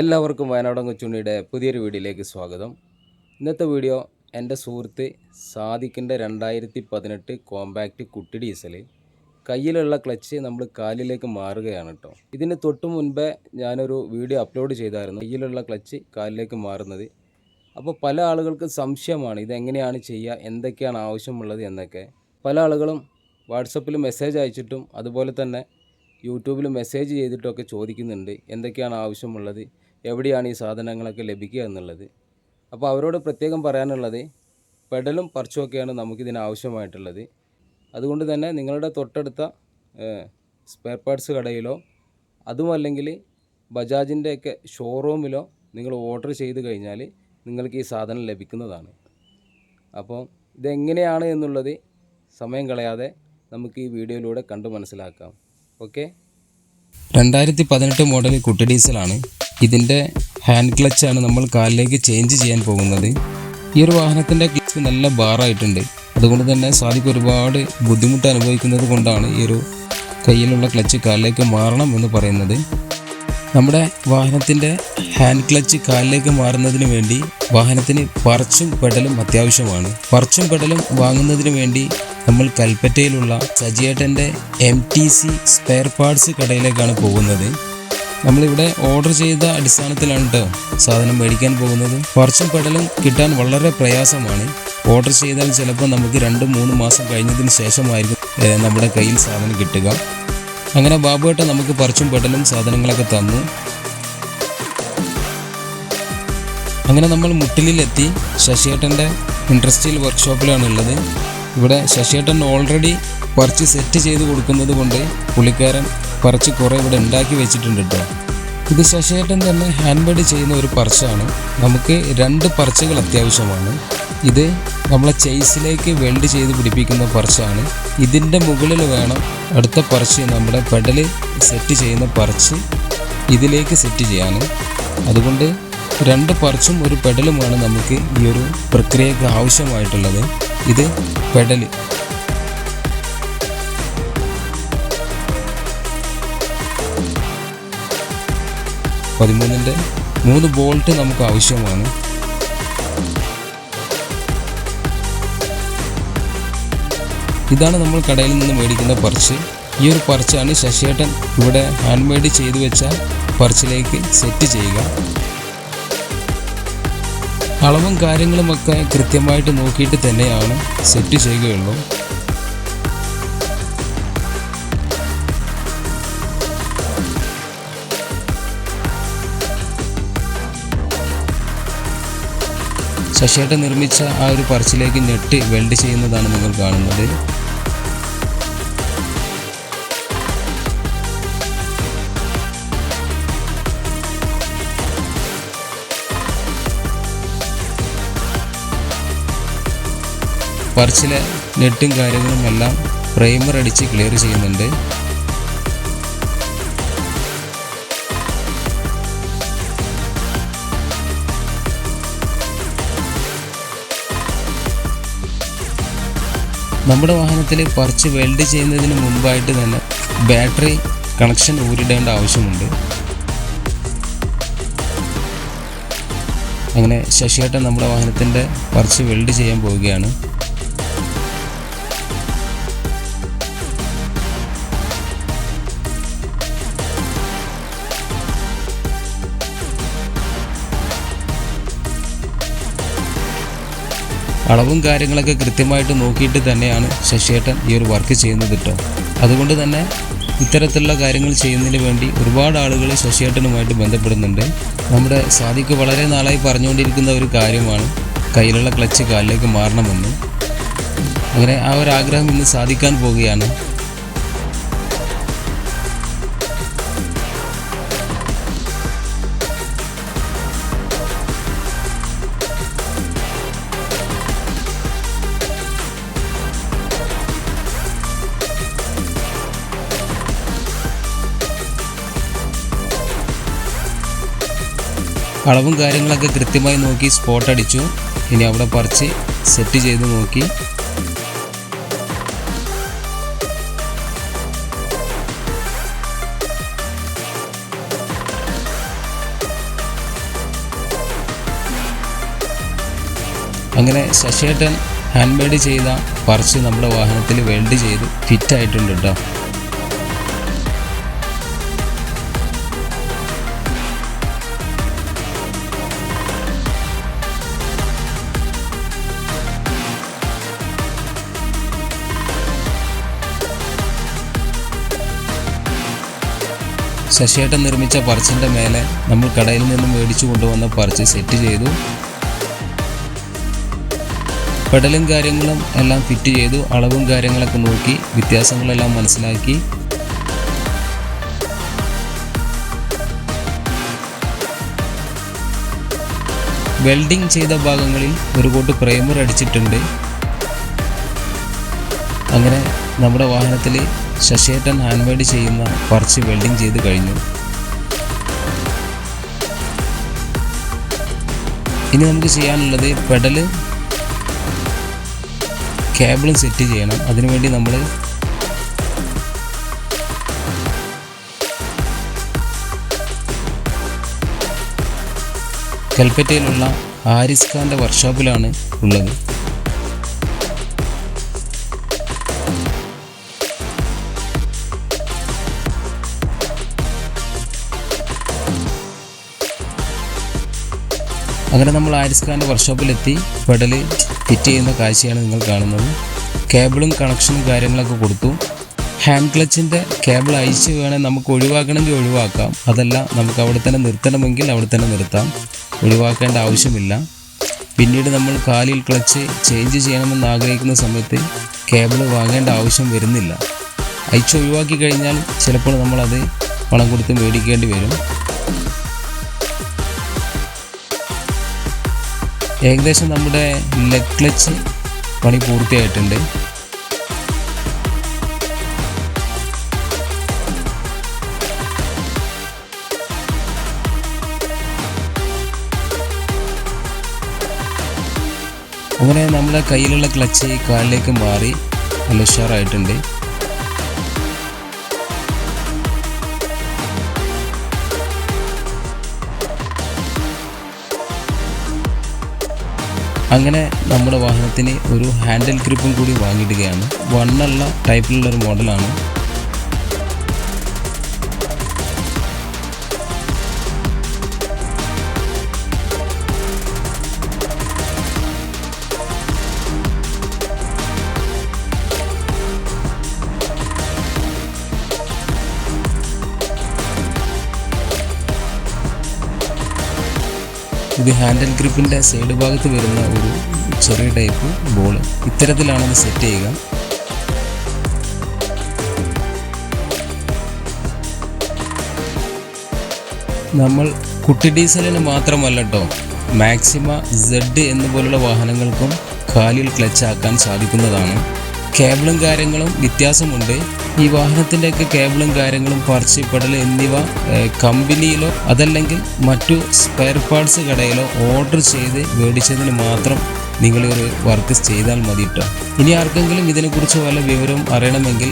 എല്ലാവർക്കും വയനാടൻ കൊച്ചുണ്ണിയുടെ പുതിയൊരു വീഡിയോയിലേക്ക് സ്വാഗതം. ഇന്നത്തെ വീഡിയോ എൻ്റെ സുഹൃത്ത് സാദിഖിൻ്റെ 2018 കോമ്പാക്റ്റ് കുട്ടി ഡീസൽ കയ്യിലുള്ള ക്ലച്ച് നമ്മൾ കാലിലേക്ക് മാറുകയാണ് കേട്ടോ. ഇതിന് തൊട്ട് മുൻപേ ഞാനൊരു വീഡിയോ അപ്ലോഡ് ചെയ്തായിരുന്നു, കയ്യിലുള്ള ക്ലച്ച് കാലിലേക്ക് മാറുന്നത്. അപ്പോൾ പല ആളുകൾക്ക് സംശയമാണ് ഇതെങ്ങനെയാണ് ചെയ്യുക, എന്തൊക്കെയാണ് ആവശ്യമുള്ളത് എന്നൊക്കെ. പല ആളുകളും വാട്സപ്പിൽ മെസ്സേജ് അയച്ചിട്ടും അതുപോലെ തന്നെ യൂട്യൂബിൽ മെസ്സേജ് ചെയ്തിട്ടൊക്കെ ചോദിക്കുന്നുണ്ട് എന്തൊക്കെയാണ് ആവശ്യമുള്ളത്, എവിടെയാണ് ഈ സാധനങ്ങളൊക്കെ ലഭിക്കുക എന്നുള്ളത്. അപ്പോൾ അവരോട് പ്രത്യേകം പറയാനുള്ളത് പെഡലും പർച്ചുമൊക്കെയാണ് നമുക്കിതിന് ആവശ്യമായിട്ടുള്ളത്. അതുകൊണ്ട് തന്നെ നിങ്ങളുടെ തൊട്ടടുത്ത സ്പെയർ പാർട്സ് കടയിലോ അതുമല്ലെങ്കിൽ ബജാജിൻ്റെയൊക്കെ ഷോറൂമിലോ നിങ്ങൾ ഓർഡർ ചെയ്ത് കഴിഞ്ഞാൽ നിങ്ങൾക്ക് ഈ സാധനം ലഭിക്കുന്നതാണ്. അപ്പോൾ ഇതെങ്ങനെയാണ് എന്നുള്ളത് സമയം കളയാതെ നമുക്ക് ഈ വീഡിയോയിലൂടെ കണ്ടു മനസ്സിലാക്കാം. ഓക്കെ. 2018 മോഡൽ കുട്ടി ഡീസലാണ്. ഇതിൻ്റെ ഹാൻഡ് ക്ലച്ചാണ് നമ്മൾ കാലിലേക്ക് ചേഞ്ച് ചെയ്യാൻ പോകുന്നത്. ഈ ഒരു വാഹനത്തിൻ്റെ ക്ലച്ച് നല്ല ബാറായിട്ടുണ്ട്. അതുകൊണ്ട് തന്നെ സാദിഖ് ഒരുപാട് ബുദ്ധിമുട്ട് അനുഭവിക്കുന്നത് കൊണ്ടാണ് ഈ ഒരു കയ്യിലുള്ള ക്ലച്ച് കാലിലേക്ക് മാറണം എന്ന് പറയുന്നത്. നമ്മുടെ വാഹനത്തിൻ്റെ ഹാൻഡ് ക്ലച്ച് കാലിലേക്ക് മാറുന്നതിന് വേണ്ടി വാഹനത്തിന് പർച്ചും പെഡലും അത്യാവശ്യമാണ്. പർച്ചും പെഡലും വാങ്ങുന്നതിന് വേണ്ടി നമ്മൾ കൽപ്പറ്റയിലുള്ള സജിയേട്ടൻ്റെ MTC സ്പെയർ പാർട്സ് കടയിലേക്കാണ് പോകുന്നത്. നമ്മളിവിടെ ഓർഡർ ചെയ്ത അടിസ്ഥാനത്തിലാണ് കേട്ടോ സാധനം മേടിക്കാൻ പോകുന്നത്. പർച്ചും പെഡലും കിട്ടാൻ വളരെ പ്രയാസമാണ്. ഓർഡർ ചെയ്താൽ ചിലപ്പോൾ നമുക്ക് 2-3 മാസം കഴിഞ്ഞതിന് ശേഷമായിരിക്കും നമ്മുടെ കയ്യിൽ സാധനം കിട്ടുക. അങ്ങനെ ബാബുവേട്ട നമുക്ക് പർച്ചും പെഡലും സാധനങ്ങളൊക്കെ തന്നു. അങ്ങനെ നമ്മൾ മുട്ടിലെത്തി ശശിയേട്ടൻ്റെ ഇൻഡസ്ട്രിയൽ വർക്ക്ഷോപ്പിലാണ് ഉള്ളത്. ഇവിടെ ശശിയേട്ടൻ ഓൾറെഡി പറിച്ച് സെറ്റ് ചെയ്ത് കൊടുക്കുന്നത് കൊണ്ട് പുള്ളിക്കാരൻ പറിച്ച് കുറേ ഇവിടെ ഉണ്ടാക്കി വെച്ചിട്ടുണ്ട് കേട്ടോ. ഇത് ശശിയേട്ടൻ തന്നെ ഹാൻഡ് മെയ്ഡ് ചെയ്യുന്ന ഒരു പർച്ചാണ്. നമുക്ക് 2 പർച്ചുകൾ അത്യാവശ്യമാണ്. ഇത് നമ്മളെ ചെയ്സിലേക്ക് വെൽഡ് ചെയ്ത് പിടിപ്പിക്കുന്ന പർച്ചാണ്. ഇതിൻ്റെ മുകളിൽ വേണം അടുത്ത പർച്ച്, നമ്മുടെ പെഡല് സെറ്റ് ചെയ്യുന്ന പർച്ച് ഇതിലേക്ക് സെറ്റ് ചെയ്യാൻ. അതുകൊണ്ട് 2 പർച്ചും ഒരു പെഡലുമാണ് നമുക്ക് ഈ ഒരു പ്രക്രിയക്ക് ആവശ്യമായിട്ടുള്ളത്. ഇത് പെഡല്. ന്റെ 3 ബോൾട്ട് നമുക്ക് ആവശ്യമാണ്. ഇതാണ് നമ്മൾ കടയിൽ നിന്ന് മേടിക്കുന്ന പർച്ച്. ഈ ഒരു പർച്ചാണ് ശശിയേട്ടൻ ഇവിടെ ഹാൻഡ് മെയ്ഡ് ചെയ്തു വെച്ച പർച്ചിലേക്ക് സെറ്റ് ചെയ്യുക. അളവും കാര്യങ്ങളുമൊക്കെ കൃത്യമായിട്ട് നോക്കിയിട്ട് തന്നെയാണ് സെറ്റ് ചെയ്യുകയുള്ളൂ. ശശിയേട്ടൻ നിർമ്മിച്ച ആ ഒരു പർച്ചിലേക്ക് നെറ്റ് വെൽഡ് ചെയ്യുന്നതാണ് നിങ്ങൾ കാണുന്നത്. പർച്ചിലെ നെറ്റും കാര്യങ്ങളും എല്ലാം പ്രൈമർ അടിച്ച് ക്ലിയർ ചെയ്യുന്നുണ്ട്. നമ്മുടെ വാഹനത്തിൽ പർച്ച് വെൽഡ് ചെയ്യുന്നതിന് മുമ്പായിട്ട് തന്നെ ബാറ്ററി കണക്ഷൻ ഊരിടേണ്ട ആവശ്യമുണ്ട്. അങ്ങനെ ശശിയേട്ടൻ നമ്മുടെ വാഹനത്തിൻ്റെ പർച്ച് വെൽഡ് ചെയ്യാൻ പോവുകയാണ്. അളവും കാര്യങ്ങളൊക്കെ കൃത്യമായിട്ട് നോക്കിയിട്ട് തന്നെയാണ് ശശിയേട്ടൻ ഈ ഒരു വർക്ക് ചെയ്യുന്നത് കേട്ടോ. അതുകൊണ്ട് തന്നെ ഇത്തരത്തിലുള്ള കാര്യങ്ങൾ ചെയ്യുന്നതിന് വേണ്ടി ഒരുപാട് ആളുകൾ ശശിയേട്ടനുമായിട്ട് ബന്ധപ്പെടുന്നുണ്ട്. നമ്മുടെ സാദിഖ് വളരെ നാളായി പറഞ്ഞുകൊണ്ടിരിക്കുന്ന ഒരു കാര്യമാണ് കയ്യിലുള്ള ക്ലച്ച് കാലിലേക്ക് മാറണമെന്ന്. അങ്ങനെ ആ ഒരു ആഗ്രഹം ഇന്ന് സാധിക്കാൻ പോവുകയാണ്. അളവും കാര്യങ്ങളൊക്കെ കൃത്യമായി നോക്കി സ്പോട്ട് അടിച്ചു. ഇനി അവിടെ പറിച്ച് സെറ്റ് ചെയ്ത് നോക്കി. അങ്ങനെ ശശിയേട്ടൻ ഹാൻഡ് മെയ്ഡ് ചെയ്ത പർച്ച് നമ്മുടെ വാഹനത്തിൽ വെൽഡ് ചെയ്ത് ഫിറ്റായിട്ടുണ്ട് കേട്ടോ. ശശിയേട്ടൻ നിർമ്മിച്ച പർച്ചിൻ്റെ മേലെ നമ്മൾ കടയിൽ നിന്നും മേടിച്ചു കൊണ്ടുവന്ന പർച്ച് സെറ്റ് ചെയ്തു. പെഡലും കാര്യങ്ങളും എല്ലാം ഫിറ്റ് ചെയ്തു. അളവും കാര്യങ്ങളൊക്കെ നോക്കി വ്യത്യാസങ്ങളെല്ലാം മനസ്സിലാക്കി. വെൽഡിങ് ചെയ്ത ഭാഗങ്ങളിൽ ഒരു കോട്ട് പ്രൈമർ അടിച്ചിട്ടുണ്ട്. അങ്ങനെ നമ്മുടെ വാഹനത്തിൽ ശശിയേട്ടൻ ഹാൻഡ് മെയ്ഡ് ചെയ്യുന്ന പർച്ച് വെൽഡിങ് ചെയ്ത് കഴിഞ്ഞു. ഇനി നമുക്ക് ചെയ്യാനുള്ളത് പെഡല് കേബിളും സെറ്റ് ചെയ്യണം. അതിനുവേണ്ടി നമ്മൾ കൽപ്പറ്റയിലുള്ള ആരിസ് ഖാൻ്റെ വർക്ക്ഷോപ്പിലാണ് ഉള്ളത്. അങ്ങനെ നമ്മൾ ആരിസ് ഖാൻ്റെ വർക്ക്ഷോപ്പിലെത്തി പെഡല് ഫിറ്റ് ചെയ്യുന്ന കാഴ്ചയാണ് നിങ്ങൾ കാണുന്നത്. കേബിളും കണക്ഷനും കാര്യങ്ങളൊക്കെ കൊടുത്തു. ഹാൻഡ് ക്ലച്ചിൻ്റെ കേബിൾ അയച്ച് വേണേൽ നമുക്ക് ഒഴിവാക്കണമെങ്കിൽ ഒഴിവാക്കാം. അതല്ല നമുക്ക് അവിടെ തന്നെ നിർത്തണമെങ്കിൽ അവിടെ തന്നെ നിർത്താം. ഒഴിവാക്കേണ്ട ആവശ്യമില്ല. പിന്നീട് നമ്മൾ കാലിൽ ക്ലച്ച് ചേഞ്ച് ചെയ്യണമെന്ന് ആഗ്രഹിക്കുന്ന സമയത്ത് കേബിൾ വാങ്ങേണ്ട ആവശ്യം വരുന്നില്ല. അയച്ച് ഒഴിവാക്കി കഴിഞ്ഞാൽ ചിലപ്പോൾ നമ്മളത് പണം കൊടുത്ത് മേടിക്കേണ്ടി വരും. ഏകദേശം നമ്മുടെ ലെഗ് ക്ലച്ച് പണി പൂർത്തിയായിട്ടുണ്ട്. അങ്ങനെ നമ്മുടെ കയ്യിലുള്ള ക്ലച്ച് കാലിലേക്ക് മാറി നല്ല ഉഷാറായിട്ടുണ്ട്. അങ്ങനെ നമ്മുടെ വാഹനത്തിന് ഒരു ഹാൻഡിൽ ഗ്രിപ്പും കൂടി വാങ്ങിയിടുകയാണ്. വണ്ണുള്ള ടൈപ്പിലുള്ളൊരു മോഡലാണ്. ഇത് ഹാൻഡിൽ ഗ്രിപ്പിൻ്റെ സൈഡ് ഭാഗത്ത് വരുന്ന ഒരു ചെറിയ ടൈപ്പ് ബോൾ. ഇത്തരത്തിലാണ് ഇത് സെറ്റ് ചെയ്യുക. നമ്മൾ കുട്ടി ഡീസലിന് മാത്രമല്ല കേട്ടോ, മാക്സിമ സെഡ് എന്നുപോലുള്ള വാഹനങ്ങൾക്കും കാലിൽ ക്ലച്ച് ആക്കാൻ സാധിക്കുന്നതാണ്. കേബിളും കാര്യങ്ങളും വ്യത്യാസമുണ്ട്. ഈ വാഹനത്തിൻ്റെയൊക്കെ കേബിളും കാര്യങ്ങളും പർച്ച് പെഡൽ എന്നിവ കമ്പനിയിലോ അതല്ലെങ്കിൽ മറ്റു സ്പെയർ പാർട്സ് കടയിലോ ഓർഡർ ചെയ്ത് മേടിച്ചതിന് മാത്രം നിങ്ങളൊരു വർക്ക് ചെയ്താൽ മതി കേട്ടോ. ഇനി ആർക്കെങ്കിലും ഇതിനെക്കുറിച്ച് വല്ല വിവരം അറിയണമെങ്കിൽ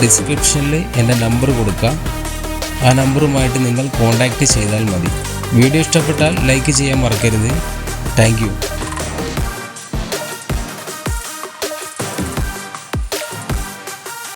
ഡിസ്ക്രിപ്ഷനിൽ എൻ്റെ നമ്പർ കൊടുക്കാം. ആ നമ്പറുമായിട്ട് നിങ്ങൾ കോൺടാക്റ്റ് ചെയ്താൽ മതി. വീഡിയോ ഇഷ്ടപ്പെട്ടാൽ ലൈക്ക് ചെയ്യാൻ മറക്കരുത്. Thank you.